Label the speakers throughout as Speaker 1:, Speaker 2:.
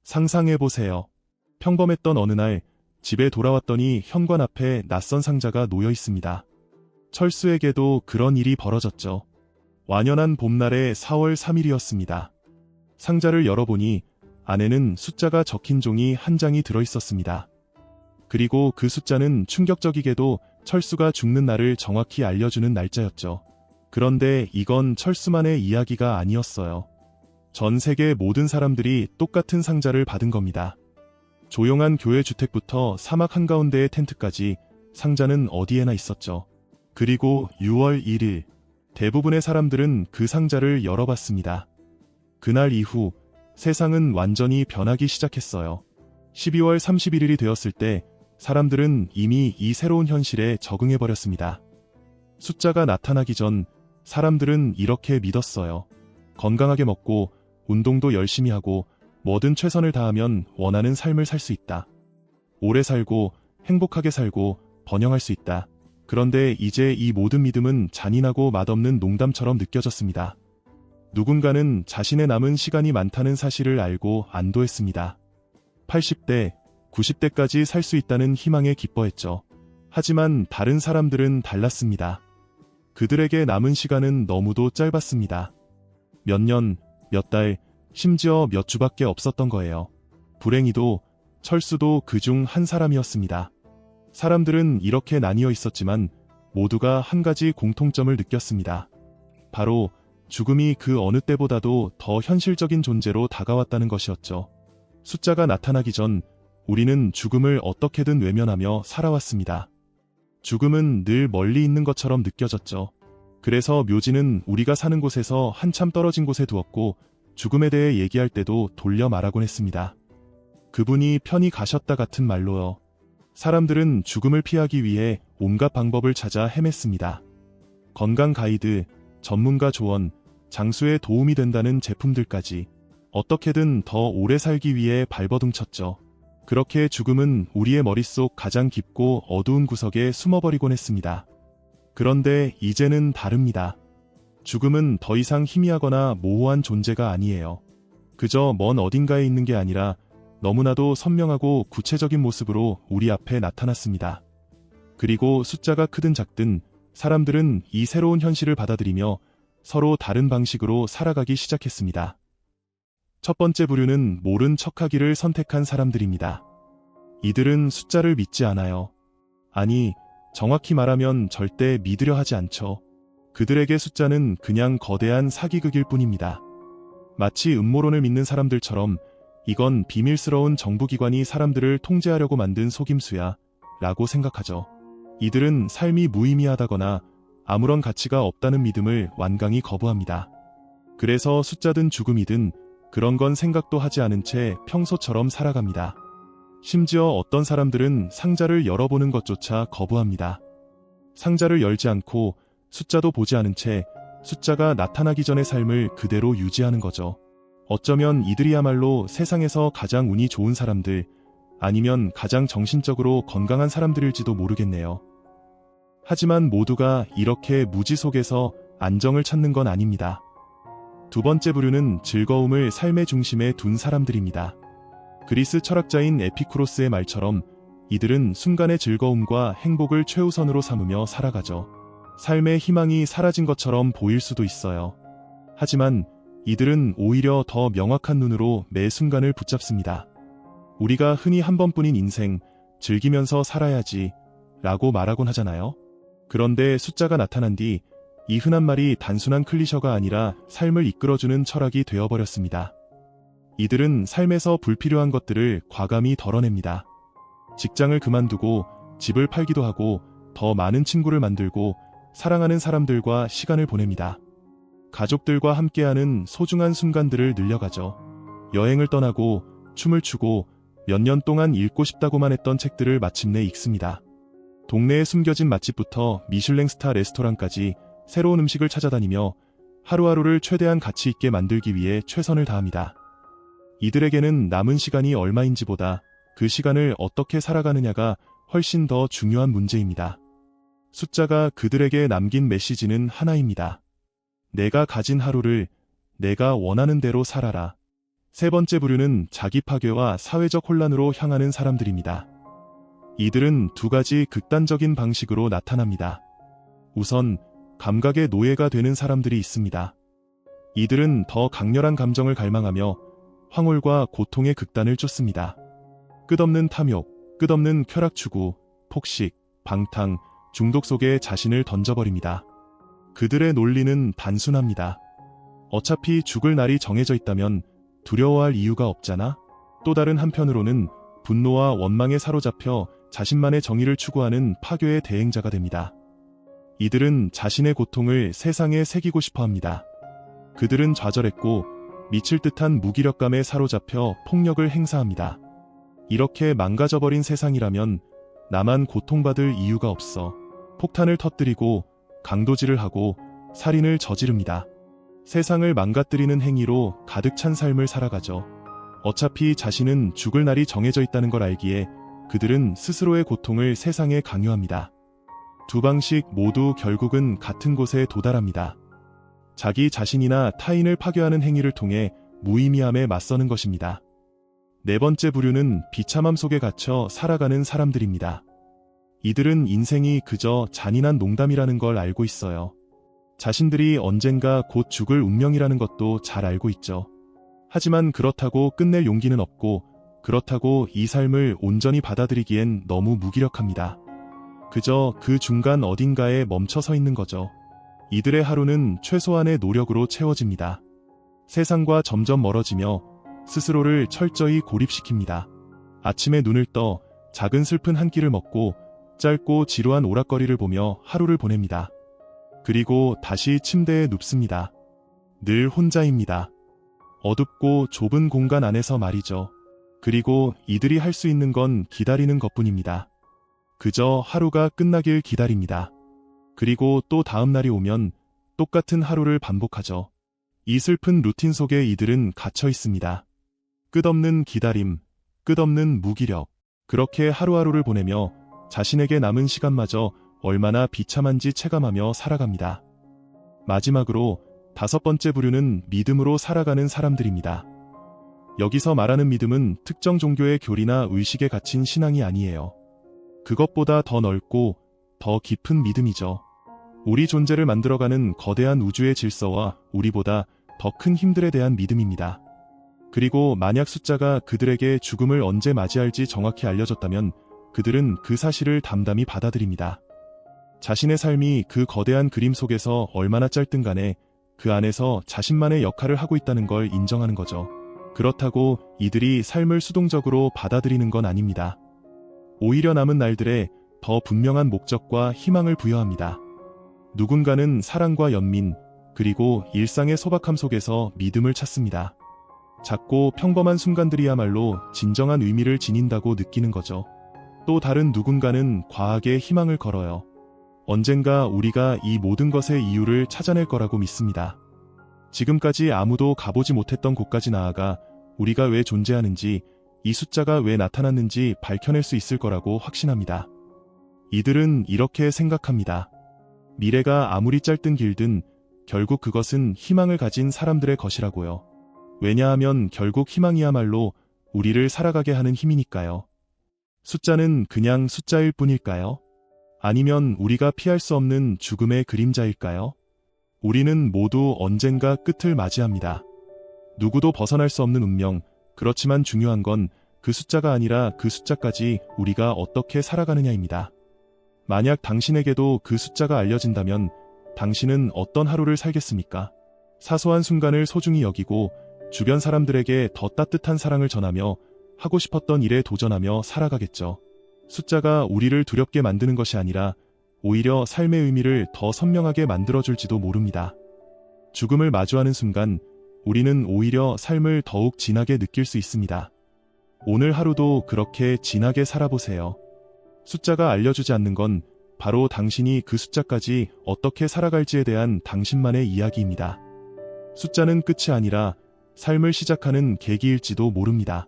Speaker 1: 상상해보세요. 평범했던 어느 날 집에 돌아왔더니 현관 앞에 낯선 상자가 놓여 있습니다. 철수에게도 그런 일이 벌어졌죠. 완연한 봄날의 4월 3일이었습니다. 상자를 열어보니 안에는 숫자가 적힌 종이 한 장이 들어있었습니다. 그리고 그 숫자는 충격적이게도 철수가 죽는 날을 정확히 알려주는 날짜였죠. 그런데 이건 철수만의 이야기가 아니었어요. 전 세계 모든 사람들이 똑같은 상자를 받은 겁니다. 조용한 교회 주택부터 사막 한가운데의 텐트까지 상자는 어디에나 있었죠. 그리고 6월 1일, 대부분의 사람들은 그 상자를 열어봤습니다. 그날 이후 세상은 완전히 변하기 시작했어요. 12월 31일이 되었을 때 사람들은 이미 이 새로운 현실에 적응해버렸습니다. 숫자가 나타나기 전 사람들은 이렇게 믿었어요. 건강하게 먹고 운동도 열심히 하고 뭐든 최선을 다하면 원하는 삶을 살 수 있다. 오래 살고 행복하게 살고 번영할 수 있다. 그런데 이제 이 모든 믿음은 잔인하고 맛없는 농담처럼 느껴졌습니다. 누군가는 자신의 남은 시간이 많다는 사실을 알고 안도했습니다. 80대, 90대까지 살 수 있다는 희망에 기뻐했죠. 하지만 다른 사람들은 달랐습니다. 그들에게 남은 시간은 너무도 짧았습니다. 몇 년, 몇 달, 심지어 몇 주밖에 없었던 거예요. 불행히도 철수도 그중 한 사람이었습니다. 사람들은 이렇게 나뉘어 있었지만 모두가 한 가지 공통점을 느꼈습니다. 바로 죽음이 그 어느 때보다도 더 현실적인 존재로 다가왔다는 것이었죠. 숫자가 나타나기 전 우리는 죽음을 어떻게든 외면하며 살아왔습니다. 죽음은 늘 멀리 있는 것처럼 느껴졌죠. 그래서 묘지는 우리가 사는 곳에서 한참 떨어진 곳에 두었고 죽음에 대해 얘기할 때도 돌려 말하곤 했습니다. 그분이 편히 가셨다 같은 말로요. 사람들은 죽음을 피하기 위해 온갖 방법을 찾아 헤맸습니다. 건강 가이드, 전문가 조언, 장수에 도움이 된다는 제품들까지 어떻게든 더 오래 살기 위해 발버둥 쳤죠. 그렇게 죽음은 우리의 머릿속 가장 깊고 어두운 구석에 숨어버리곤 했습니다. 그런데 이제는 다릅니다. 죽음은 더 이상 희미하거나 모호한 존재가 아니에요. 그저 먼 어딘가에 있는 게 아니라 너무나도 선명하고 구체적인 모습으로 우리 앞에 나타났습니다. 그리고 숫자가 크든 작든 사람들은 이 새로운 현실을 받아들이며 서로 다른 방식으로 살아가기 시작했습니다. 첫 번째 부류는 모른 척하기를 선택한 사람들입니다. 이들은 숫자를 믿지 않아요. 아니, 정확히 말하면 절대 믿으려 하지 않죠. 그들에게 숫자는 그냥 거대한 사기극일 뿐입니다. 마치 음모론을 믿는 사람들처럼 이건 비밀스러운 정부기관이 사람들을 통제하려고 만든 속임수야 라고 생각하죠. 이들은 삶이 무의미하다거나 아무런 가치가 없다는 믿음을 완강히 거부합니다. 그래서 숫자든 죽음이든 그런 건 생각도 하지 않은 채 평소처럼 살아갑니다. 심지어 어떤 사람들은 상자를 열어보는 것조차 거부합니다. 상자를 열지 않고 숫자도 보지 않은 채 숫자가 나타나기 전의 삶을 그대로 유지하는 거죠. 어쩌면 이들이야말로 세상에서 가장 운이 좋은 사람들, 아니면 가장 정신적으로 건강한 사람들일지도 모르겠네요. 하지만 모두가 이렇게 무지 속에서 안정을 찾는 건 아닙니다. 두 번째 부류는 즐거움을 삶의 중심에 둔 사람들입니다. 그리스 철학자인 에피쿠로스의 말처럼 이들은 순간의 즐거움과 행복을 최우선으로 삼으며 살아가죠. 삶의 희망이 사라진 것처럼 보일 수도 있어요. 하지만 이들은 오히려 더 명확한 눈으로 매 순간을 붙잡습니다. 우리가 흔히 한 번뿐인 인생, 즐기면서 살아야지 라고 말하곤 하잖아요. 그런데 숫자가 나타난 뒤 이 흔한 말이 단순한 클리셔가 아니라 삶을 이끌어주는 철학이 되어버렸습니다. 이들은 삶에서 불필요한 것들을 과감히 덜어냅니다. 직장을 그만두고 집을 팔기도 하고 더 많은 친구를 만들고 사랑하는 사람들과 시간을 보냅니다. 가족들과 함께하는 소중한 순간들을 늘려가죠. 여행을 떠나고 춤을 추고 몇 년 동안 읽고 싶다고만 했던 책들을 마침내 읽습니다. 동네에 숨겨진 맛집부터 미슐랭 스타 레스토랑까지 새로운 음식을 찾아다니며 하루하루를 최대한 가치 있게 만들기 위해 최선을 다합니다. 이들에게는 남은 시간이 얼마인지보다 그 시간을 어떻게 살아가느냐가 훨씬 더 중요한 문제입니다. 숫자가 그들에게 남긴 메시지는 하나입니다. 내가 가진 하루를 내가 원하는 대로 살아라. 세 번째 부류는 자기 파괴와 사회적 혼란으로 향하는 사람들입니다. 이들은 두 가지 극단적인 방식으로 나타납니다. 우선 감각의 노예가 되는 사람들이 있습니다. 이들은 더 강렬한 감정을 갈망하며 황홀과 고통의 극단을 쫓습니다. 끝없는 탐욕, 끝없는 쾌락 추구, 폭식, 방탕, 중독 속에 자신을 던져버립니다. 그들의 논리는 단순합니다. 어차피 죽을 날이 정해져 있다면 두려워할 이유가 없잖아? 또 다른 한편으로는 분노와 원망에 사로잡혀 자신만의 정의를 추구하는 파괴의 대행자가 됩니다. 이들은 자신의 고통을 세상에 새기고 싶어 합니다. 그들은 좌절했고 미칠 듯한 무기력감에 사로잡혀 폭력을 행사합니다. 이렇게 망가져버린 세상이라면 나만 고통받을 이유가 없어. 폭탄을 터뜨리고 강도질을 하고 살인을 저지릅니다. 세상을 망가뜨리는 행위로 가득 찬 삶을 살아가죠. 어차피 자신은 죽을 날이 정해져 있다는 걸 알기에 그들은 스스로의 고통을 세상에 강요합니다. 두 방식 모두 결국은 같은 곳에 도달합니다. 자기 자신이나 타인을 파괴하는 행위를 통해 무의미함에 맞서는 것입니다. 네 번째 부류는 비참함 속에 갇혀 살아가는 사람들입니다. 이들은 인생이 그저 잔인한 농담이라는 걸 알고 있어요. 자신들이 언젠가 곧 죽을 운명이라는 것도 잘 알고 있죠. 하지만 그렇다고 끝낼 용기는 없고 그렇다고 이 삶을 온전히 받아들이기엔 너무 무기력합니다. 그저 그 중간 어딘가에 멈춰 서 있는 거죠. 이들의 하루는 최소한의 노력으로 채워집니다. 세상과 점점 멀어지며 스스로를 철저히 고립시킵니다. 아침에 눈을 떠 작은 슬픈 한 끼를 먹고 짧고 지루한 오락거리를 보며 하루를 보냅니다. 그리고 다시 침대에 눕습니다. 늘 혼자입니다. 어둡고 좁은 공간 안에서 말이죠. 그리고 이들이 할 수 있는 건 기다리는 것뿐입니다. 그저 하루가 끝나길 기다립니다. 그리고 또 다음 날이 오면 똑같은 하루를 반복하죠. 이 슬픈 루틴 속에 이들은 갇혀 있습니다. 끝없는 기다림, 끝없는 무기력, 그렇게 하루하루를 보내며 자신에게 남은 시간마저 얼마나 비참한지 체감하며 살아갑니다. 마지막으로 다섯 번째 부류는 믿음으로 살아가는 사람들입니다. 여기서 말하는 믿음은 특정 종교의 교리나 의식에 갇힌 신앙이 아니에요. 그것보다 더 넓고 더 깊은 믿음이죠. 우리 존재를 만들어가는 거대한 우주의 질서와 우리보다 더 큰 힘들에 대한 믿음입니다. 그리고 만약 숫자가 그들에게 죽음을 언제 맞이할지 정확히 알려졌다면 그들은 그 사실을 담담히 받아들입니다. 자신의 삶이 그 거대한 그림 속에서 얼마나 짧든 간에 그 안에서 자신만의 역할을 하고 있다는 걸 인정하는 거죠. 그렇다고 이들이 삶을 수동적으로 받아들이는 건 아닙니다. 오히려 남은 날들에 더 분명한 목적과 희망을 부여합니다. 누군가는 사랑과 연민, 그리고 일상의 소박함 속에서 믿음을 찾습니다. 작고 평범한 순간들이야말로 진정한 의미를 지닌다고 느끼는 거죠. 또 다른 누군가는 과학에 희망을 걸어요. 언젠가 우리가 이 모든 것의 이유를 찾아낼 거라고 믿습니다. 지금까지 아무도 가보지 못했던 곳까지 나아가 우리가 왜 존재하는지, 이 숫자가 왜 나타났는지 밝혀낼 수 있을 거라고 확신합니다. 이들은 이렇게 생각합니다. 미래가 아무리 짧든 길든 결국 그것은 희망을 가진 사람들의 것이라고요. 왜냐하면 결국 희망이야말로 우리를 살아가게 하는 힘이니까요. 숫자는 그냥 숫자일 뿐일까요? 아니면 우리가 피할 수 없는 죽음의 그림자일까요? 우리는 모두 언젠가 끝을 맞이합니다. 누구도 벗어날 수 없는 운명, 그렇지만 중요한 건 그 숫자가 아니라 그 숫자까지 우리가 어떻게 살아가느냐입니다. 만약 당신에게도 그 숫자가 알려진다면 당신은 어떤 하루를 살겠습니까? 사소한 순간을 소중히 여기고 주변 사람들에게 더 따뜻한 사랑을 전하며 하고 싶었던 일에 도전하며 살아가겠죠. 숫자가 우리를 두렵게 만드는 것이 아니라 오히려 삶의 의미를 더 선명하게 만들어줄지도 모릅니다. 죽음을 마주하는 순간 우리는 오히려 삶을 더욱 진하게 느낄 수 있습니다. 오늘 하루도 그렇게 진하게 살아보세요. 숫자가 알려주지 않는 건 바로 당신이 그 숫자까지 어떻게 살아갈지에 대한 당신만의 이야기입니다. 숫자는 끝이 아니라 삶을 시작하는 계기일지도 모릅니다.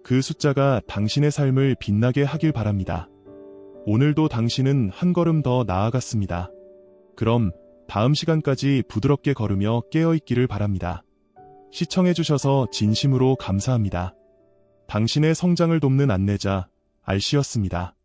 Speaker 1: 그 숫자가 당신의 삶을 빛나게 하길 바랍니다. 오늘도 당신은 한 걸음 더 나아갔습니다. 그럼 다음 시간까지 부드럽게 걸으며 깨어있기를 바랍니다. 시청해주셔서 진심으로 감사합니다. 당신의 성장을 돕는 안내자, 알씨였습니다.